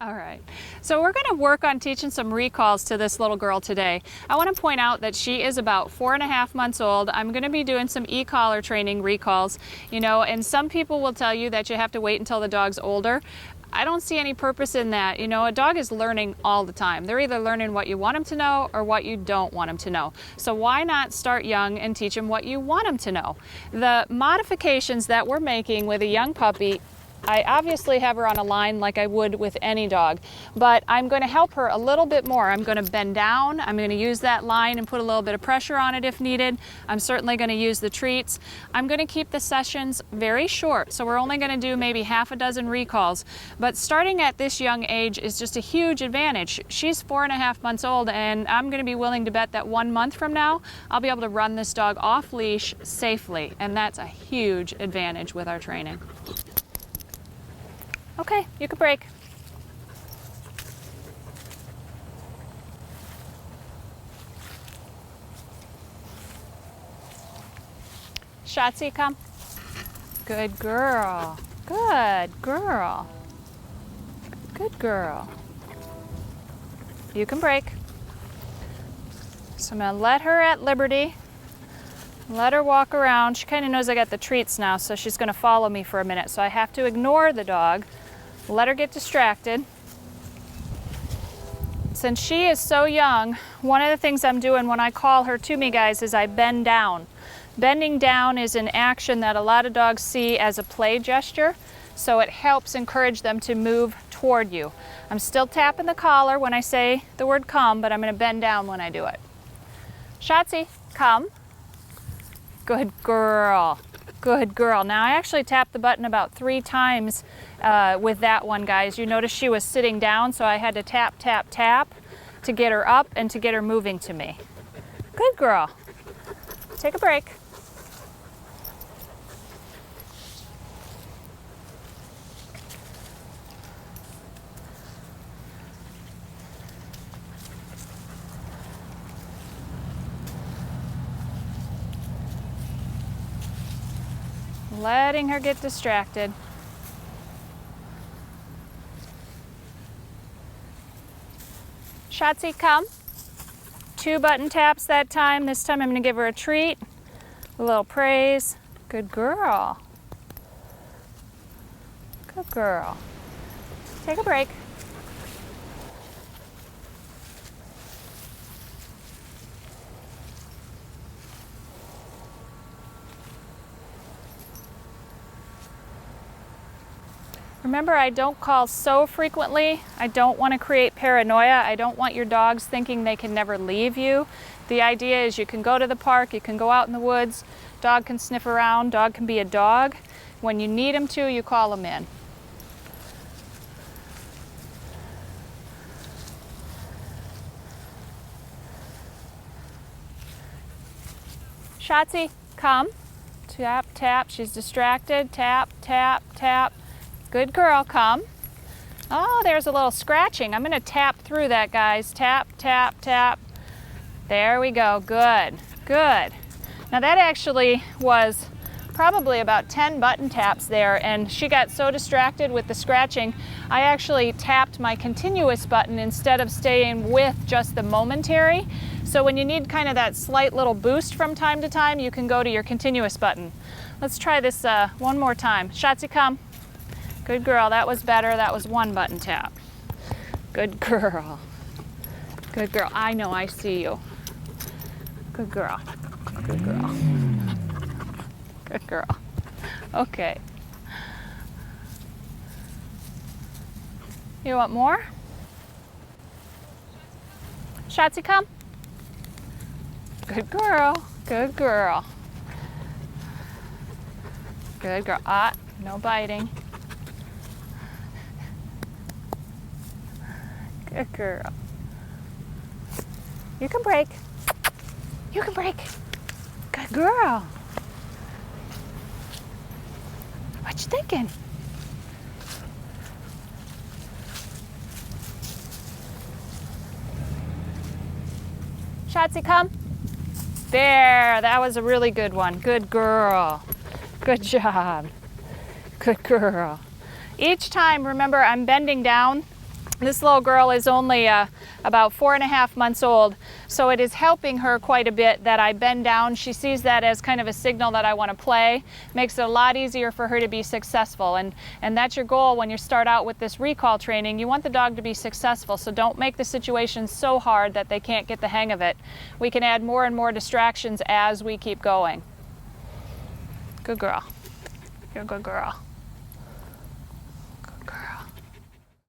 All right, so we're going to work on teaching some recalls to this little girl today. I want to point out that she is about 4.5 months old. I'm going to be doing some e-collar training recalls, you know, and some people will tell you that you have to wait until the dog's older. I don't see any purpose in that. You know, a dog is learning all the time. They're either learning what you want them to know or what you don't want them to know. So why not start young and teach them what you want them to know? The modifications that we're making with a young puppy, I obviously have her on a line like I would with any dog, but I'm going to help her a little bit more. I'm going to bend down. I'm going to use that line and put a little bit of pressure on it if needed. I'm certainly going to use the treats. I'm going to keep the sessions very short, so we're only going to do maybe half a dozen recalls. But starting at this young age is just a huge advantage. She's 4.5 months old, and I'm going to be willing to bet that 1 month from now, I'll be able to run this dog off leash safely, and that's a huge advantage with our training. Okay, you can break. Shotzi, come. Good girl. Good girl. Good girl. You can break. So I'm going to let her at liberty. Let her walk around. She kind of knows I got the treats now, so she's going to follow me for a minute. So I have to ignore the dog. Let her get distracted. Since she is so young, one of the things I'm doing when I call her to me, guys, is I bend down. Bending down is an action that a lot of dogs see as a play gesture, so it helps encourage them to move toward you. I'm still tapping the collar when I say the word come, but I'm going to bend down when I do it. Shotzi, come. Good girl. Good girl. Now I actually tapped the button about 3 times with that one, guys. You notice she was sitting down, so I had to tap, tap, tap to get her up and to get her moving to me. Good girl. Take a break. Letting her get distracted. Shotzi, come. 2 button taps that time. This time I'm going to give her a treat, a little praise. Good girl. Good girl. Take a break. Remember, I don't call so frequently. I don't want to create paranoia. I don't want your dogs thinking they can never leave you. The idea is you can go to the park, you can go out in the woods, dog can sniff around, dog can be a dog. When you need them to, you call them in. Shotzi, come. Tap, tap. She's distracted. Tap, tap, tap. Good girl, come. Oh, there's a little scratching. I'm going to tap through that, guys. Tap, tap, tap. There we go. Good, good. Now that actually was probably about 10 button taps there, and she got so distracted with the scratching, I actually tapped my continuous button instead of staying with just the momentary. So when you need kind of that slight little boost from time to time, you can go to your continuous button. Let's try this one more time. Shotzi, come. Good girl, that was better. That was 1 button tap. Good girl. Good girl. I know, I see you. Good girl. Good girl. Good girl. Okay. You want more? Shotzi, come. Good girl. Good girl. Good girl. No biting. Good girl. You can break. You can break. Good girl. What you thinking? Shotzi, come. There, that was a really good one. Good girl. Good job. Good girl. Each time, remember, I'm bending down This little girl is only about 4.5 months old, so it is helping her quite a bit that I bend down. She sees that as kind of a signal that I want to play. Makes it a lot easier for her to be successful, and that's your goal when you start out with this recall training. You want the dog to be successful, so don't make the situation so hard that they can't get the hang of it. We can add more and more distractions as we keep going. Good girl. You're a good girl.